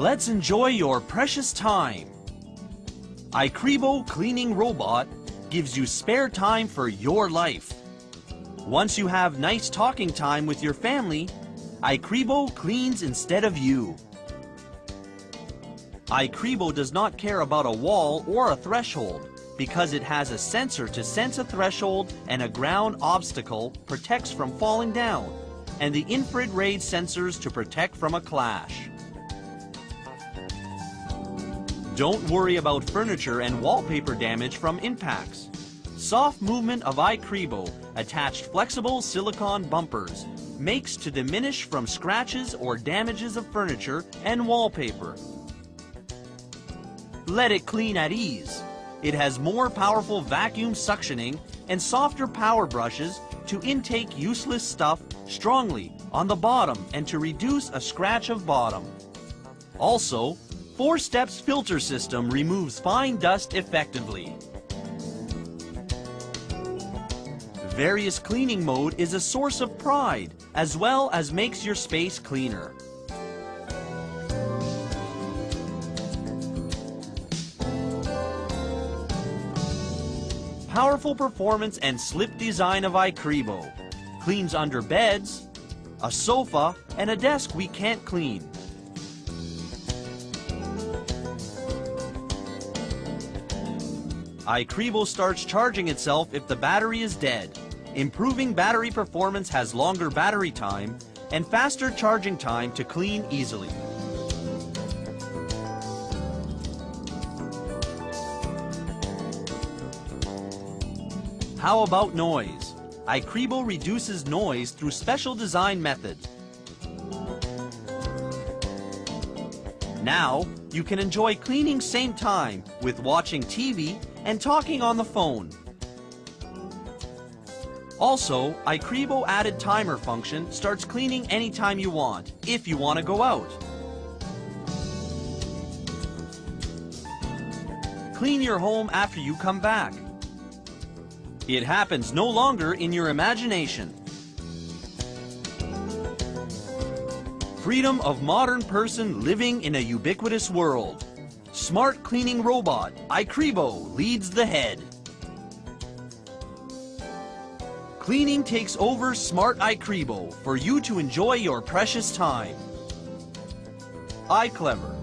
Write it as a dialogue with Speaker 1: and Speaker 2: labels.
Speaker 1: Let's enjoy your precious time. iClebo cleaning robot gives you spare time for your life. Once you have nice talking time with your family, iClebo cleans instead of you. iClebo does not care about a wall or a threshold because it has a sensor to sense a threshold, and a ground obstacle protects from falling down, and the infrared sensors to protect from a clash. Don't worry about furniture and wallpaper damage from impacts. Soft movement of iClebo attached flexible silicone bumpers makes to diminish from scratches or damages of furniture and wallpaper. Let it clean at ease. It has more powerful vacuum suctioning and softer power brushes to intake useless stuff strongly on the bottom and to reduce a scratch of bottom. Also, 4 steps filter system removes fine dust effectively. Various cleaning mode is a source of pride as well as makes your space cleaner. Powerful performance and slip design of iClebo cleans under beds, a sofa, and a desk we can't clean. iClebo starts charging itself if the battery is dead. Improving battery performance has longer battery time and faster charging time to clean easily. How about noise? iClebo reduces noise through special design methods. Now, you can enjoy cleaning same time with watching TV and talking on the phone. Also, iClebo added timer function starts cleaning anytime you want, if you want to go out. Clean your home after you come back. It happens no longer in your imagination. Freedom of modern person living in a ubiquitous world. Smart cleaning robot, iClebo leads the head. Cleaning takes over smart iClebo for you to enjoy your precious time. iClebo.